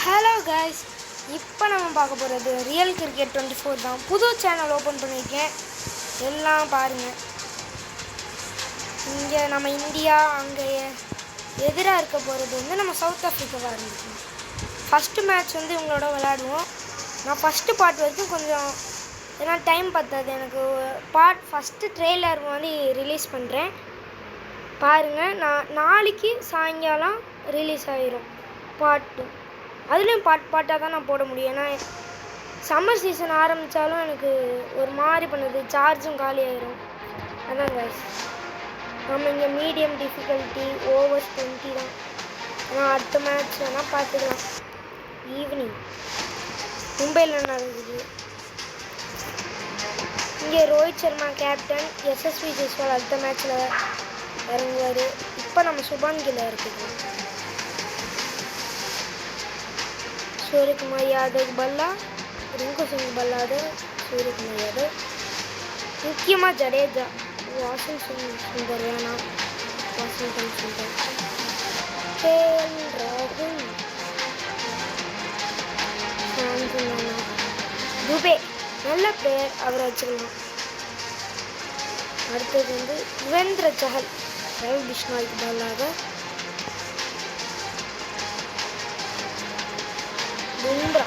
Hello guys, இப்போ நம்ம பார்க்க போகிறது ரியல் கிரிக்கெட் 24 தான். புது சேனல் ஓப்பன் பண்ணியிருக்கேன், எல்லாம் பாருங்கள். இங்கே நம்ம இந்தியா, அங்கே எதிராக இருக்க போகிறது வந்து நம்ம சவுத் ஆஃப்ரிக்காவாக இருந்துச்சு. ஃபஸ்ட்டு மேட்ச் வந்து இவங்களோட விளையாடுவோம். நான் ஃபஸ்ட்டு பார்ட் வரைக்கும் கொஞ்சம் ஏன்னா டைம் பத்தாது எனக்கு. ஃபஸ்ட்டு ட்ரெய்லர் மாதிரி ரிலீஸ் பண்ணுறேன் பாருங்கள். நாளைக்கு சாயங்காலம் ரிலீஸ் ஆகிரும் பார்ட் 2. அதுலேயும் பாட்டாக தான் நான் போட முடியும். ஏன்னா சம்மர் சீசன் ஆரம்பித்தாலும் எனக்கு ஒரு மாதிரி பண்ணுது, சார்ஜும் காலி ஆயிரும். அதான் கைஸ், நம்ம இங்கே மீடியம் டிஃபிகல்ட்டி ஓவர் 20 தான். ஆனால் அடுத்த மேட்ச் வேணால் பார்த்துக்கலாம். ஈவினிங் மும்பையில் நடக்குது. இங்கே ரோஹித் சர்மா கேப்டன், எஸ்எஸ்வி ஜெய்ஸ்வால் அடுத்த மேட்ச்சில் இறங்குவார். இப்போ நம்ம சுபான் கில் இருக்குது. सूर्यकुमार यादव बल्ला, रिंकू सिंह बल्लादर, सूर्यकुमार यादव, मुख्यமாக ஜடேஜா, வாஷிங்டன் சுந்தர் வேணாம், வாஷிங்டன் சுந்தர், கேஎல் ராகுல், வேணாம், துபே நல்ல பிளேயர், அவரை வச்சுக்கலாம். அடுத்தது வந்து யுவேந்திர சஹல், ரவி பிஷ்னாய்க்கு பதிலாக பும்ரா,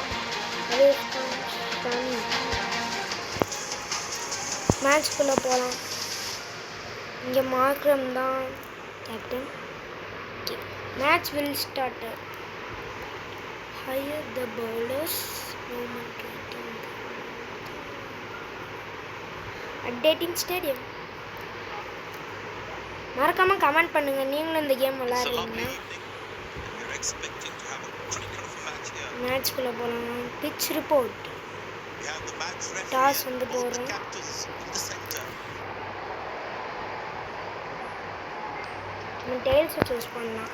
மேட்ச்குள்ளே போகலாம். இங்கே மார்க்ரம் தான் captain. Match will start. Higher the bowlers, updating stadium. மறக்காமல் கமெண்ட் பண்ணுங்கள் நீங்களும் இந்த கேம் விளையாடுறீங்க. மேட்ச்குள்ளே போகலாம். Pitch report. டாஸ் வந்து போகிறோம். டெய்ல்ஸை சூஸ் பண்ணலாம்.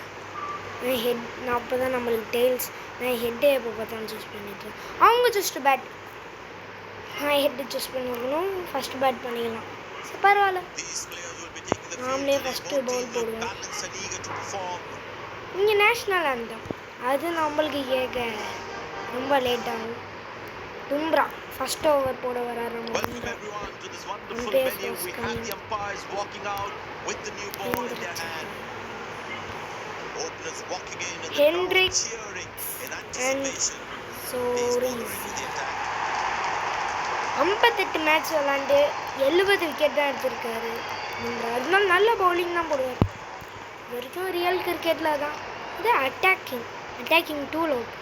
நான் அப்போ தான் நம்மளுக்கு டெய்ல்ஸ், நான் ஹெட்டே எப்போ பார்த்தாலும் சூஸ் பண்ணிட்டேன். அவங்க ஜஸ்ட் பேட், நான் ஹெட்டு சூஸ் பண்ணிக்கணும். ஃபஸ்ட்டு பேட் பண்ணிக்கலாம். சரி பரவாயில்ல, நாமளே ஃபஸ்ட்டு பவுல் போடுவோம். இங்கே நேஷ்னல் ஆந்தம், அது நம்மளுக்கு கேட்க ரொம்ப லேட் ஆகும். பும்ரா ஃபர்ஸ்ட் ஓவர் போட வராரு. ஹென்ரிக் அண்ட் சோரிஸ் 58 மேட்ச் விளாண்டு 70 விக்கெட் தான் எடுத்திருக்காரு பும்ரா. அதனால நல்ல பவுலிங் தான் போடுவார். இது வரைக்கும் ரியல் கிரிக்கெட்டில் தான். இது அட்டாக்கிங் டூல் ஓகே.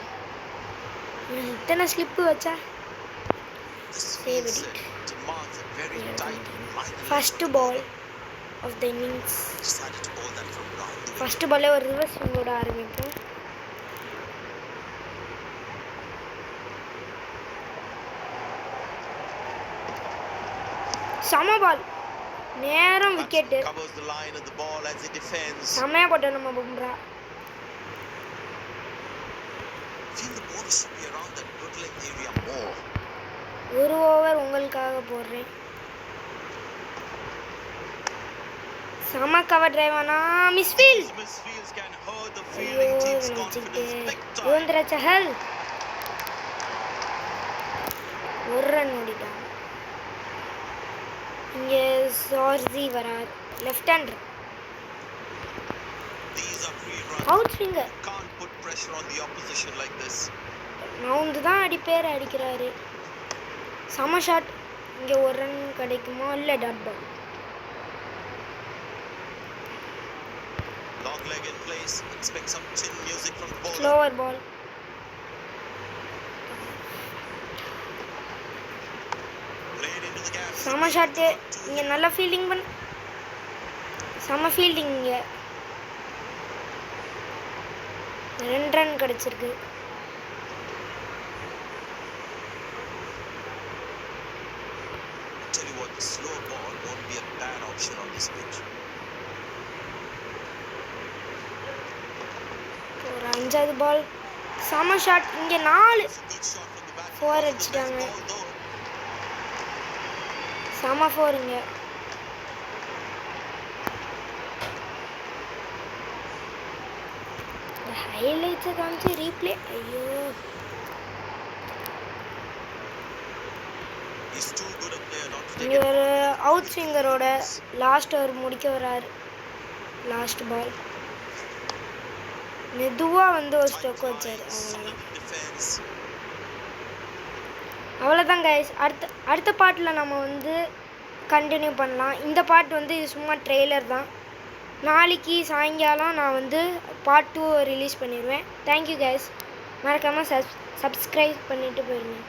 இத்தனை ஸ்லிப்பு வச்சா first ball of the innings. First பாலே ஒரு ரிவர்ஸ் ஸ்விங்கோட ஆரம்பிக்கும். சம பால், நேரம் விக்கெட்டு, செமையாக போட்ட நம்ம பும்ரா. ஒரு ஓவர் உங்களுக்காக போடுறேன். சம கவர் டிரைவானா, மிஸ்ஃபீல்ட். யுவேந்திர சஹல் ஒரு ரன் ஓடிட்டான். இங்கே சார்ஜி வரார், லெஃப்ட் ஹேண்டர், அவுட் ஸ்விங்கர். நவுந்து தான் அடிப்பேர் அடிக்கிறாரு. சம ஷாட். இங்கே ஒரு ரன் கிடைக்குமா? இல்லை, டாட் பால். ஸ்லோவர் பால். சம ஷாட்டு. இங்கே நல்லா ஃபீல்டிங் பண்ண, செம ஃபீல்டிங். இங்கே 2 ரன் கிடச்சிருக்கு. ஒரு 5வது பால், சம ஷாட். இங்கே 4 4 அடிச்சிட்டாங்க. செம 4 இங்கே. ஹைலைட்ஸை காமிச்சு ரீப்ளே. ஐயோ இங்கே ஒரு அவுட் ஸ்விங்கரோட லாஸ்ட் ஓவர் முடிக்க வராரு. லாஸ்ட் பால் மெதுவாக வந்து ஒரு ஸ்டோக் வச்சார். அவ்வளோதான் கைஸ். அடுத்த பாட்டில் நம்ம வந்து கண்டினியூ பண்ணலாம். இந்த பாட்டு வந்து இது சும்மா ட்ரெய்லர் தான். நாளைக்கு சாயங்காலம் நான் வந்து பார்ட் 2 ரிலீஸ் பண்ணிடுவேன். Thank you guys. மறக்காமல் சப்ஸ்கிரைப் பண்ணிவிட்டு போயிருங்க.